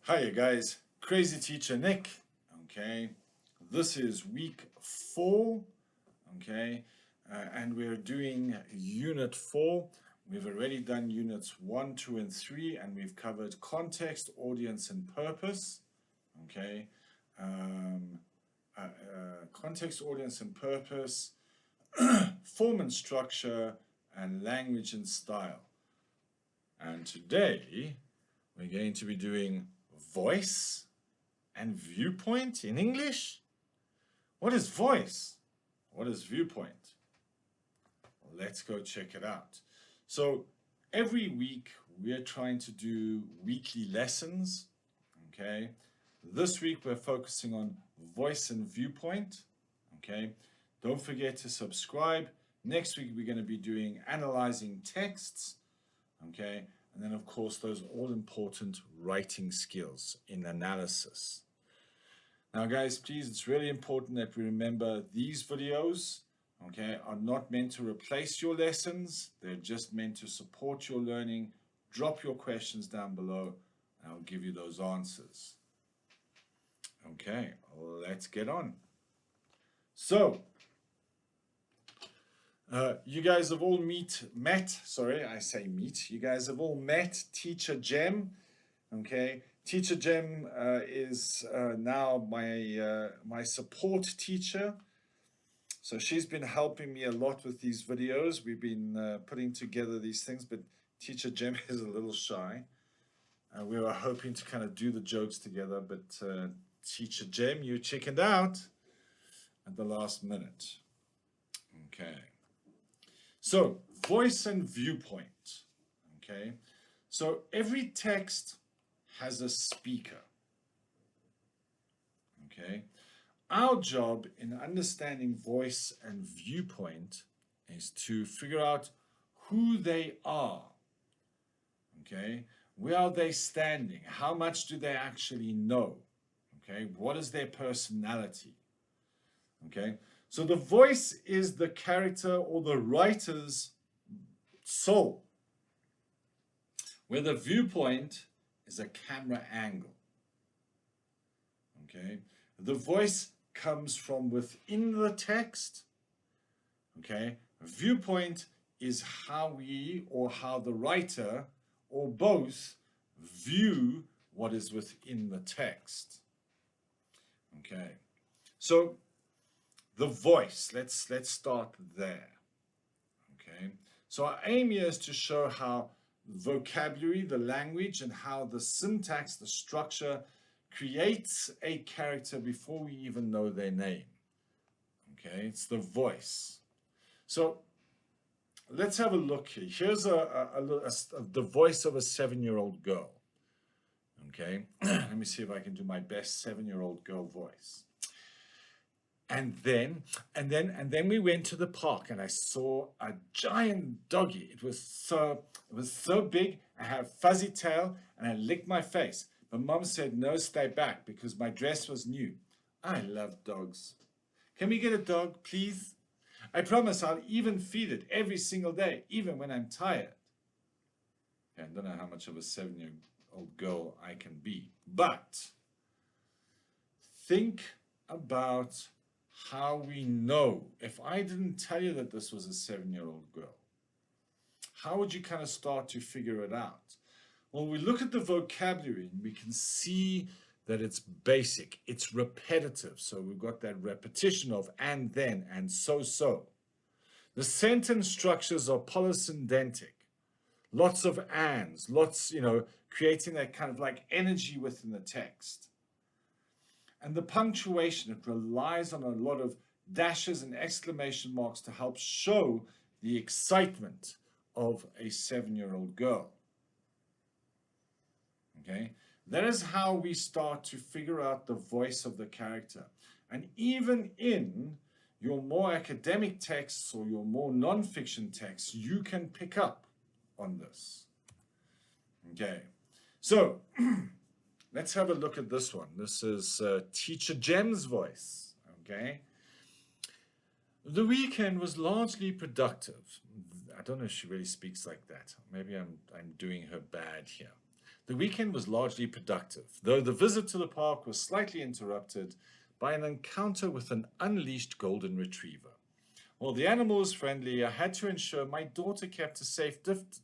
Hiya guys, Crazy Teacher Nick. Okay, this is week 4. Okay, and we're doing unit 4. We've already done units 1, 2, and 3, and we've covered context, audience, and purpose. Okay, context, audience, and purpose, form and structure, and language and style. And today we're going to be doing voice and viewpoint in English. What is voice? What is viewpoint? Let's go check it out. So every week we're trying to do weekly lessons. Okay, this week we're focusing on voice and viewpoint. Okay, don't forget to subscribe. Next week we're going to be doing analyzing texts. Okay, and then of course those all important writing skills in analysis. Now guys, please, it's really important that we remember these videos, okay, are not meant to replace your lessons. They're just meant to support your learning. Drop your questions down below and I'll give you those answers. Okay, let's get on. So you guys have all met. You guys have all met Teacher Jem. Okay, Teacher Jem is now my support teacher. So she's been helping me a lot with these videos. We've been putting together these things, but Teacher Jem is a little shy. We were hoping to kind of do the jokes together, but Teacher Jem, you chickened out at the last minute. Okay. So, voice and viewpoint, okay? So, every text has a speaker, okay? Our job in understanding voice and viewpoint is to figure out who they are, okay? Where are they standing? How much do they actually know, okay? What is their personality, okay? So the voice is the character or the writer's soul, where the viewpoint is a camera angle. Okay, the voice comes from within the text. Okay, viewpoint is how we or how the writer or both view what is within the text. Okay, so the voice, let's start there. Okay, so our aim here is to show how vocabulary, the language, and how the syntax, the structure, creates a character before we even know their name. Okay, it's the voice. So let's have a look here. Here's the voice of a 7-year-old girl. Okay, let me see if I can do my best 7-year-old girl voice. And then we went to the park and I saw a giant doggy. It was so big. I had a fuzzy tail and I licked my face. But Mom said, no, stay back because my dress was new. I love dogs. Can we get a dog, please? I promise I'll even feed it every single day, even when I'm tired. I don't know how much of a 7-year-old girl I can be. But think about how we know. If I didn't tell you that this was a 7-year-old girl, how would you kind of start to figure it out? Well, we look at the vocabulary and we can see that it's basic, it's repetitive. So we've got that repetition of and then and so. The sentence structures are polysyndetic. Lots of ands, lots, creating that kind of like energy within the text. And the punctuation, it relies on a lot of dashes and exclamation marks to help show the excitement of a 7-year-old girl. Okay, that is how we start to figure out the voice of the character. And even in your more academic texts or your more non-fiction texts, you can pick up on this. Okay, so let's have a look at this one. This is Teacher Jem's voice, okay? The weekend was largely productive. I don't know if she really speaks like that. Maybe I'm doing her bad here. The weekend was largely productive, though the visit to the park was slightly interrupted by an encounter with an unleashed golden retriever. While the animal was friendly, I had to ensure my daughter kept a safe distance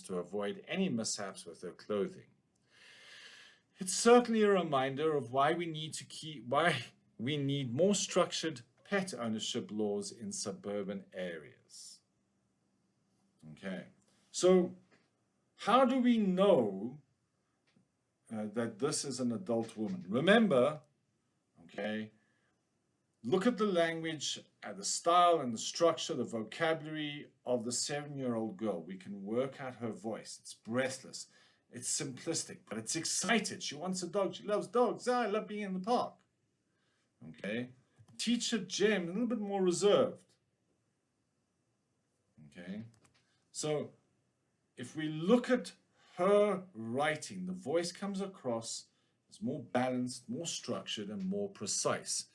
to avoid any mishaps with her clothing. It's certainly a reminder of why we need more structured pet ownership laws in suburban areas. Okay, so how do we know that this is an adult woman? Remember, okay, look at the language, the style and the structure, the vocabulary of the 7-year-old girl. We can work out her voice. It's breathless. It's simplistic, but it's excited. She wants a dog. She loves dogs. I love being in the park. Okay. Teacher Jem, a little bit more reserved. Okay. So if we look at her writing, the voice comes across as more balanced, more structured, and more precise.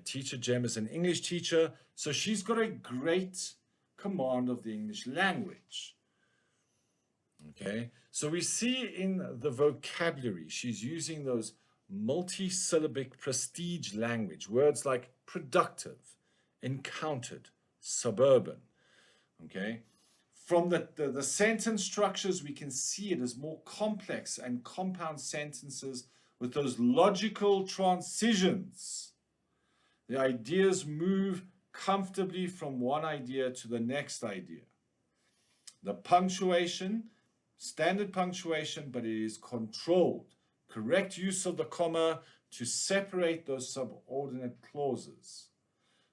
Teacher Jem is an English teacher, so she's got a great command of the English language. Okay, so we see in the vocabulary, she's using those multi-syllabic prestige language, words like productive, encountered, suburban. Okay, from the sentence structures, we can see it as more complex and compound sentences with those logical transitions. The ideas move comfortably from one idea to the next idea. The punctuation, standard punctuation, but it is controlled. Correct use of the comma to separate those subordinate clauses.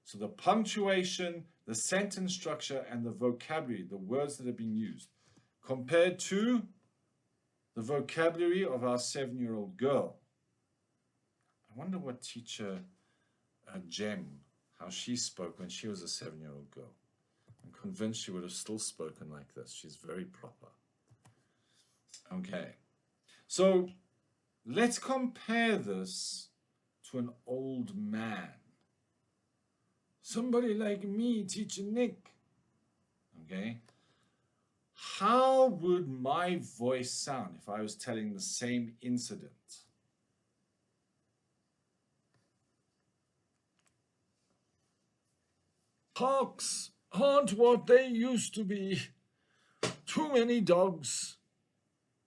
So the punctuation, the sentence structure, and the vocabulary, the words that are being used, compared to the vocabulary of our 7-year-old girl. I wonder what teacher Jem, how she spoke when she was a 7-year-old girl. I'm convinced she would have still spoken like this. She's very proper. Okay, so let's compare this to an old man. Somebody like me, Teacher Nick. Okay, how would my voice sound if I was telling the same incident? Parks aren't what they used to be. Too many dogs.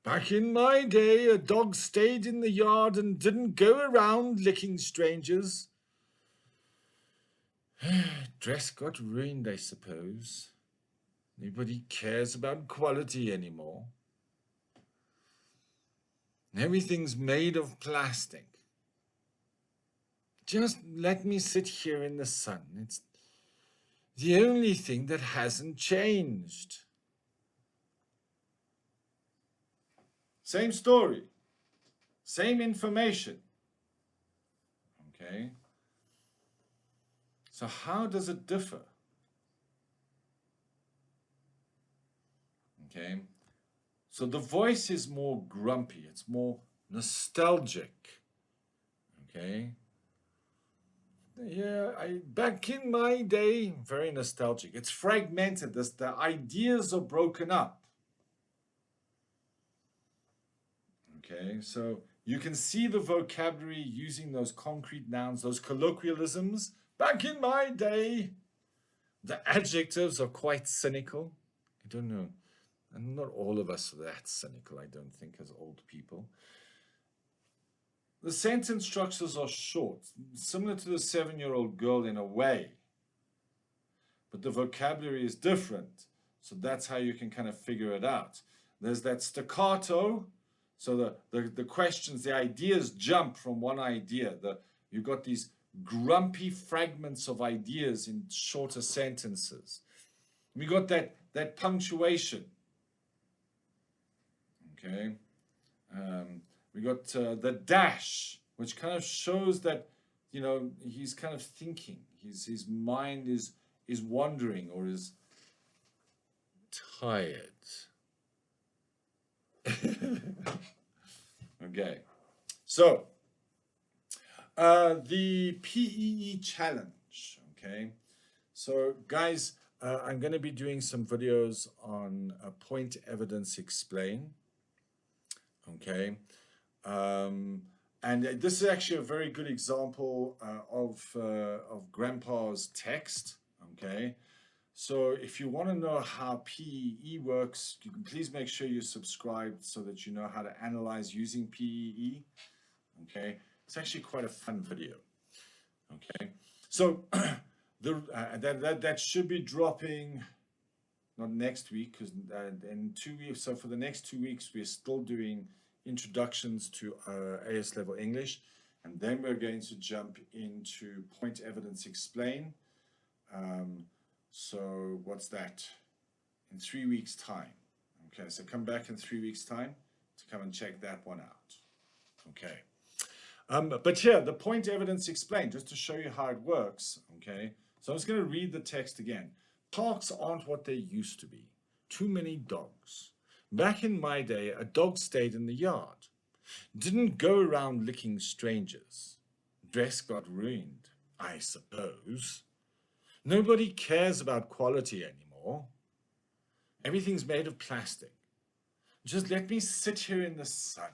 Back in my day, a dog stayed in the yard and didn't go around licking strangers. Dress got ruined, I suppose. Nobody cares about quality anymore. Everything's made of plastic. Just let me sit here in the sun. It's the only thing that hasn't changed. Same story, same information. Okay. So how does it differ? Okay. So the voice is more grumpy, it's more nostalgic. Okay. Yeah, back in my day, very nostalgic. It's fragmented. The ideas are broken up. Okay, so you can see the vocabulary using those concrete nouns, those colloquialisms. Back in my day, the adjectives are quite cynical. I don't know. And not all of us are that cynical, I don't think, as old people. The sentence structures are short, similar to the 7-year-old girl in a way. But the vocabulary is different. So that's how you can kind of figure it out. There's that staccato. So the questions, the ideas jump from one idea. You've got these grumpy fragments of ideas in shorter sentences. We got that punctuation. Okay. We got the dash, which kind of shows that, you know, he's kind of thinking. His mind is wandering or is tired. Okay, so the PEE challenge. Okay, so guys, I'm going to be doing some videos on point evidence explain. Okay. And this is actually a very good example of Grandpa's text. Okay. So if you want to know how PEE works, you can please make sure you're subscribed so that you know how to analyze using PEE. Okay. It's actually quite a fun video. Okay. So that should be dropping not next week, because in 2 weeks. So for the next 2 weeks, we're still doing introductions to AS level English, and then we're going to jump into point evidence explain. So what's that? In 3 weeks' time. Okay, so come back in 3 weeks' time to come and check that one out. Okay. But here, the point evidence explained, just to show you how it works. Okay, so I'm just going to read the text again. Parks aren't what they used to be. Too many dogs. Back in my day, a dog stayed in the yard. Didn't go around licking strangers. Dress got ruined, I suppose. Nobody cares about quality anymore. Everything's made of plastic. Just let me sit here in the sun.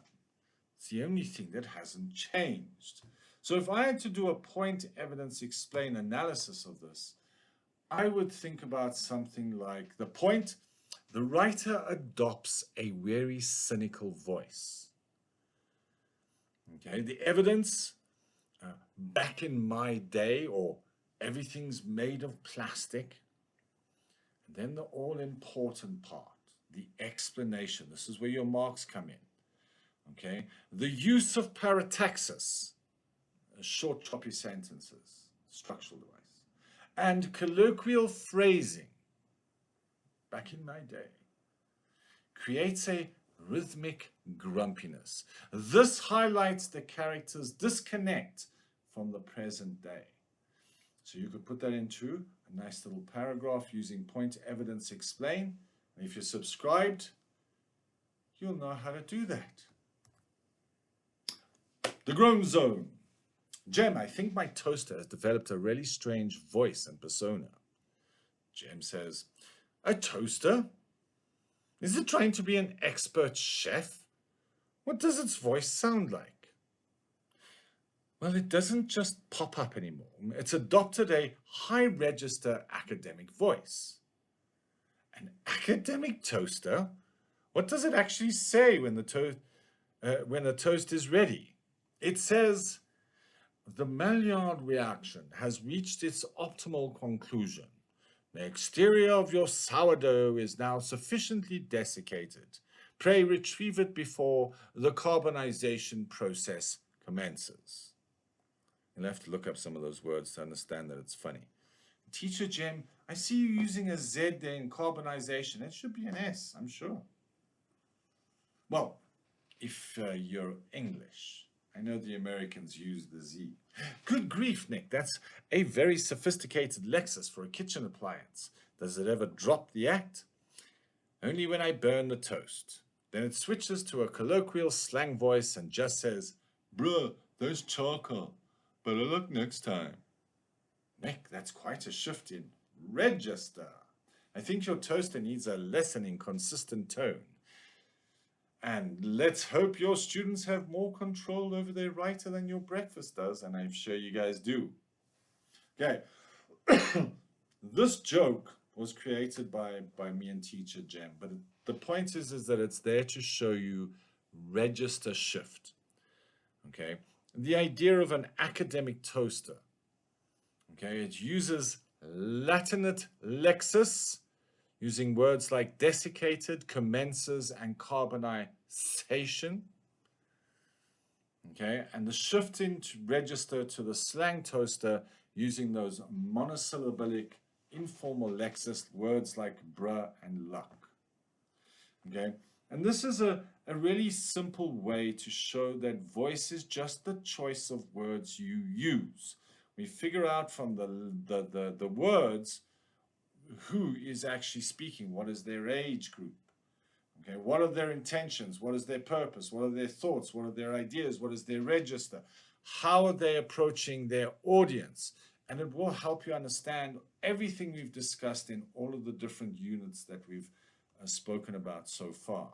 It's the only thing that hasn't changed. So if I had to do a point evidence explain analysis of this, I would think about something like the writer adopts a very cynical voice. Okay, the evidence, back in my day, or everything's made of plastic. And then the all-important part, the explanation. This is where your marks come in. Okay, the use of parataxis, short choppy sentences, structural device, and colloquial phrasing, back in my day, creates a rhythmic grumpiness. This highlights the character's disconnect from the present day. So you could put that into a nice little paragraph using point evidence explain. And if you're subscribed, you'll know how to do that. The groan zone. Jem, I think my toaster has developed a really strange voice and persona. Jem says, a toaster? Is it trying to be an expert chef? What does its voice sound like? Well, it doesn't just pop up anymore. It's adopted a high-register academic voice. An academic toaster? What does it actually say when the toast is ready? It says, the Maillard reaction has reached its optimal conclusion. The exterior of your sourdough is now sufficiently desiccated. Pray retrieve it before the carbonization process commences. You'll have to look up some of those words to understand that it's funny. Teacher Jem, I see you using a Z there in carbonization. It should be an S, I'm sure. Well, if you're English. I know the Americans use the Z. Good grief, Nick. That's a very sophisticated Lexus for a kitchen appliance. Does it ever drop the act? Only when I burn the toast. Then it switches to a colloquial slang voice and just says, bruh, there's charcoal. Better luck next time. Nick, that's quite a shift in register. I think your toaster needs a lesson in consistent tone. And let's hope your students have more control over their writer than your breakfast does, and I'm sure you guys do. Okay, this joke was created by me and teacher Jem, but the point is that it's there to show you register shift. Okay, the idea of an academic toaster. Okay, it uses Latinate lexis, using words like desiccated, commences, and carbonization. Okay, and the shift into register to the slang toaster using those monosyllabic informal lexis words like bruh and luck. Okay, and this is a really simple way to show that voice is just the choice of words you use. We figure out from the words who is actually speaking, what is their age group, okay, what are their intentions, what is their purpose, what are their thoughts, what are their ideas, what is their register, how are they approaching their audience, and it will help you understand everything we've discussed in all of the different units that we've spoken about so far.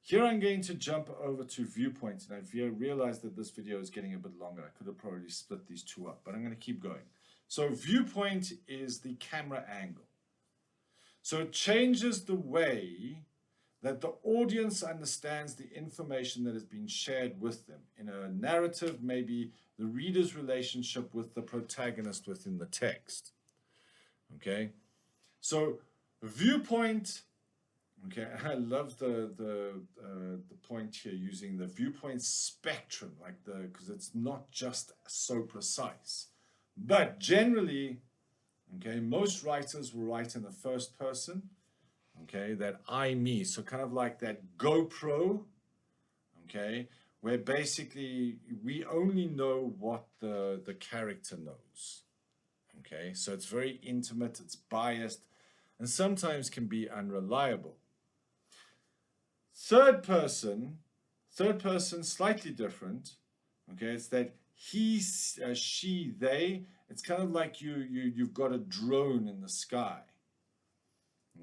Here I'm going to jump over to Viewpoint, and I've realized that this video is getting a bit longer. I could have probably split these two up, but I'm going to keep going. So Viewpoint is the camera angle. So it changes the way that the audience understands the information that has been shared with them. In a narrative, maybe the reader's relationship with the protagonist within the text. Okay, so Viewpoint. Okay, I love the point here using the viewpoint spectrum, like because it's not just so precise. But generally, okay, most writers will write in the first person. Okay, that I, me, so kind of like that GoPro. Okay, where basically we only know what the character knows. Okay, so it's very intimate, it's biased, and sometimes can be unreliable. Third person, slightly different. Okay, it's that he, she, they. It's kind of like you've got a drone in the sky.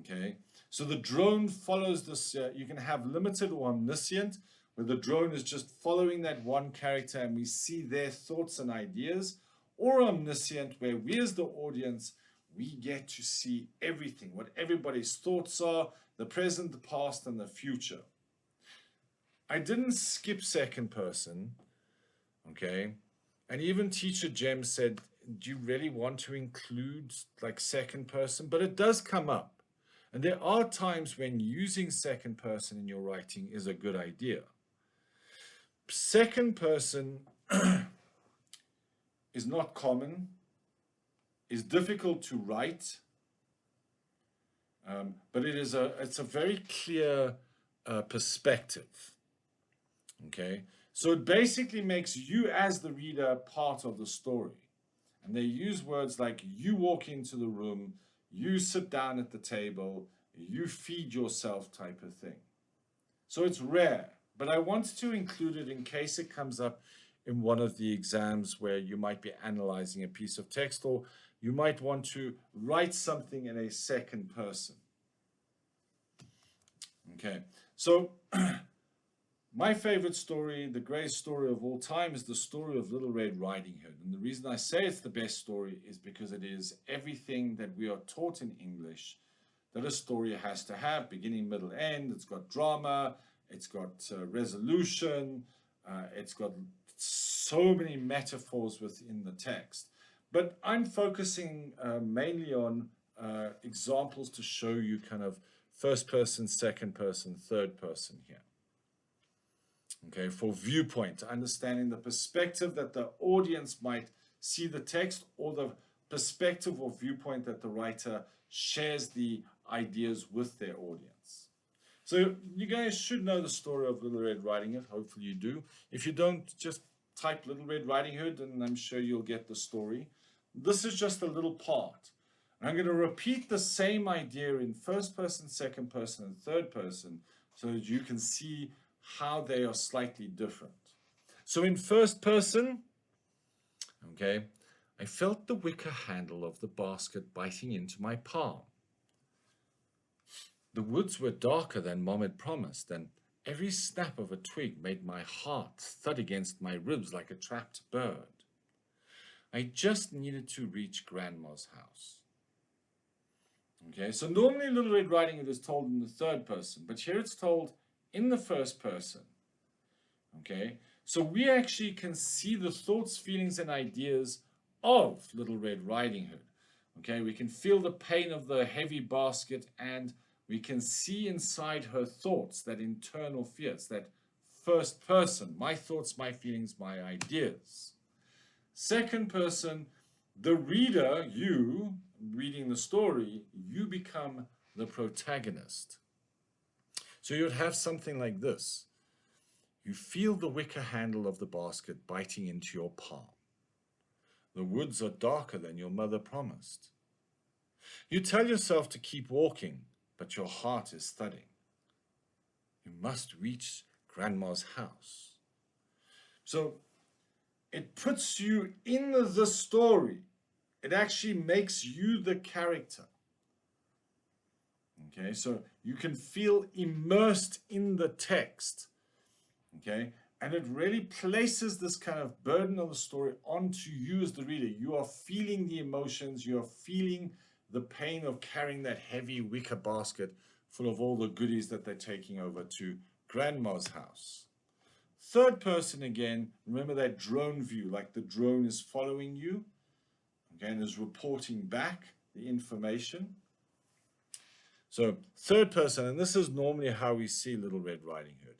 Okay, so the drone follows this. You can have limited or omniscient, where the drone is just following that one character and we see their thoughts and ideas, or omniscient, where we as the audience, we get to see everything, what everybody's thoughts are, the present, the past, and the future. I didn't skip second person, okay? And even Teacher Jem said, do you really want to include like second person? But it does come up. And there are times when using second person in your writing is a good idea. Second person is not common, is difficult to write, but it's a very clear perspective. Okay, so it basically makes you as the reader part of the story. And they use words like you walk into the room, you sit down at the table, you feed yourself type of thing. So it's rare, but I wanted to include it in case it comes up in one of the exams where you might be analyzing a piece of text, or you might want to write something in a second person. Okay, so my favorite story, the greatest story of all time, is the story of Little Red Riding Hood. And the reason I say it's the best story is because it is everything that we are taught in English that a story has to have, beginning, middle, end. It's got drama, it's got resolution, it's got so many metaphors within the text. But I'm focusing mainly on examples to show you kind of first person, second person, third person here. Okay, for Viewpoint, understanding the perspective that the audience might see the text, or the perspective or viewpoint that the writer shares the ideas with their audience. So you guys should know the story of Little Red Riding Hood. Hopefully you do. If you don't, just type Little Red Riding Hood and I'm sure you'll get the story. This is just a little part. And I'm going to repeat the same idea in first person, second person, and third person so that you can see how they are slightly different. So in first person, okay, I felt the wicker handle of the basket biting into my palm. The woods were darker than Mom had promised, and every snap of a twig made my heart thud against my ribs like a trapped bird. I just needed to reach Grandma's house. Okay, so normally Little Red Riding Hood is told in the third person, but here it's told in the first person. Okay, so we actually can see the thoughts, feelings, and ideas of Little Red Riding Hood. Okay, we can feel the pain of the heavy basket, and we can see inside her thoughts, that internal fears, that first person, my thoughts, my feelings, my ideas. Second person, the reader, you, reading the story, you become the protagonist. So you'd have something like this. You feel the wicker handle of the basket biting into your palm. The woods are darker than your mother promised. You tell yourself to keep walking, but your heart is thudding. You must reach Grandma's house. So it puts you in the story. It actually makes you the character. Okay, so you can feel immersed in the text. Okay, and it really places this kind of burden of the story onto you as the reader. You are feeling the emotions, you are feeling the pain of carrying that heavy wicker basket full of all the goodies that they're taking over to grandma's house. Third person again, remember that drone view, like the drone is following you, okay, and is reporting back the information. So third person, and this is normally how we see Little Red Riding Hood.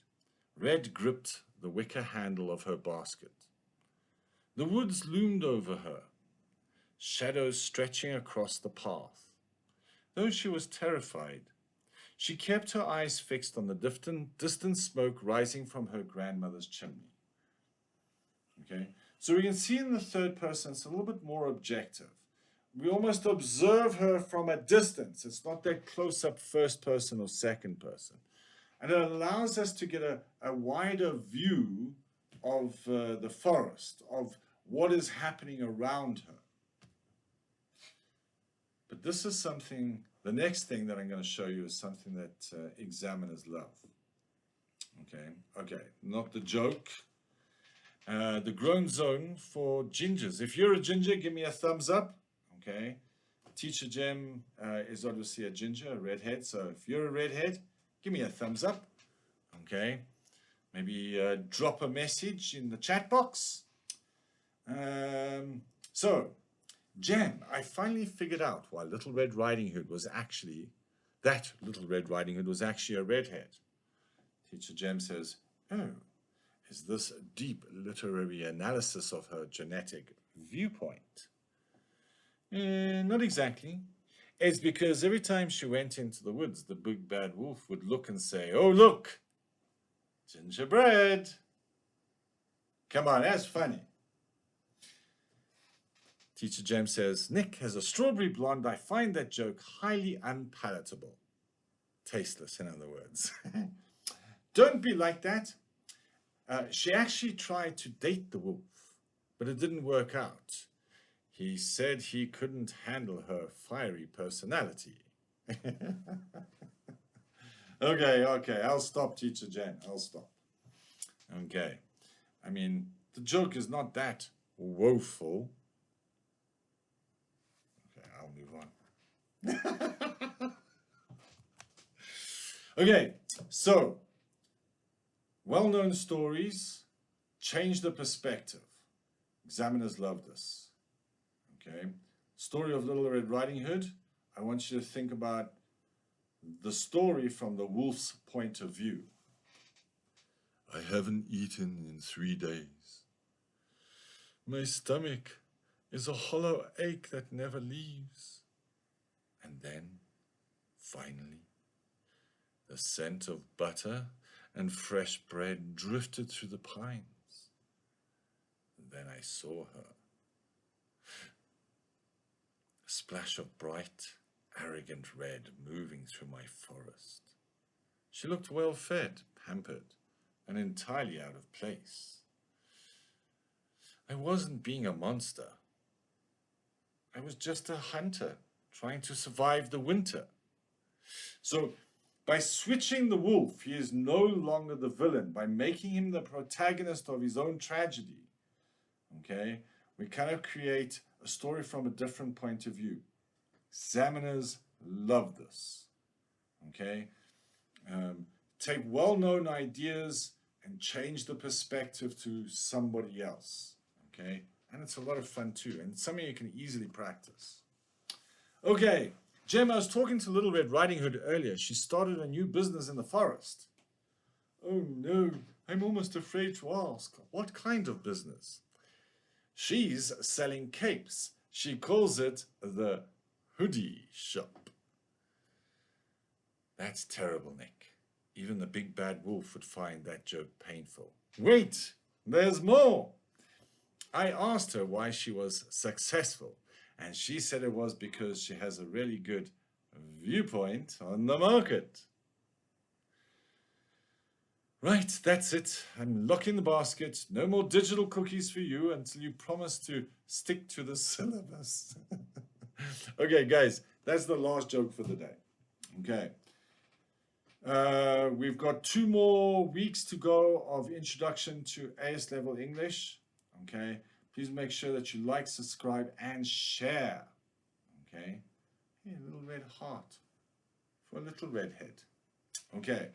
Red gripped the wicker handle of her basket. The woods loomed over her, shadows stretching across the path. Though she was terrified, she kept her eyes fixed on the distant smoke rising from her grandmother's chimney. Okay, so we can see in the third person it's a little bit more objective. We almost observe her from a distance. It's not that close-up first person or second person. And it allows us to get a wider view of the forest, of what is happening around her. But this is something, the next thing that I'm going to show you is something that examiners love. Okay, not the joke. The grown zone for gingers. If you're a ginger, give me a thumbs up. Okay. Teacher Jem is obviously a ginger, a redhead. So if you're a redhead, give me a thumbs up. Okay. Maybe drop a message in the chat box. So, Jem, I finally figured out why Little Red Riding Hood was actually, that Little Red Riding Hood was actually a redhead. Teacher Jem says, oh, is this deep literary analysis of her genetic viewpoint? Not exactly. It's because every time she went into the woods, the big bad wolf would look and say, oh, look, gingerbread. Come on, that's funny. Teacher James says, Nick has a strawberry blonde. I find that joke highly unpalatable. Tasteless, in other words. Don't be like that. She actually tried to date the wolf, but it didn't work out. He said he couldn't handle her fiery personality. Okay, I'll stop, Teacher Jen. I'll stop. Okay. I mean, the joke is not that woeful. Okay, I'll move on. Okay, so well-known stories change the perspective. Examiners love this. Okay, story of Little Red Riding Hood. I want you to think about the story from the wolf's point of view. I haven't eaten in 3 days. My stomach is a hollow ache that never leaves. And then, finally, the scent of butter and fresh bread drifted through the pines. Then I saw her. A splash of bright, arrogant red moving through my forest. She looked well-fed, pampered, and entirely out of place. I wasn't being a monster. I was just a hunter trying to survive the winter. So, by switching the wolf, he is no longer the villain. By making him the protagonist of his own tragedy, okay, we kind of create a story from a different point of view. Examiners love this, okay? Take well-known ideas and change the perspective to somebody else, okay? And it's a lot of fun too, and it's something you can easily practice. Okay, Jem, I was talking to Little Red Riding Hood earlier. She started a new business in the forest. Oh no, I'm almost afraid to ask. What kind of business? She's selling capes. She calls it the hoodie shop. That's terrible, Nick. Even the big bad wolf would find that joke painful. Wait, there's more. I asked her why she was successful, and she said it was because she has a really good viewpoint on the market. Right, that's it. I'm locking the basket. No more digital cookies for you until you promise to stick to the syllabus. Okay, guys, that's the last joke for the day. Okay. We've got 2 more weeks to go of introduction to AS level English. Okay. Please make sure that you like, subscribe, and share. Okay. Hey, a little red heart for a little redhead. Okay.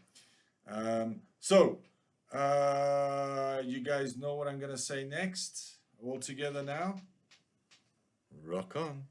You guys know what I'm going to say next? All together now? Rock on.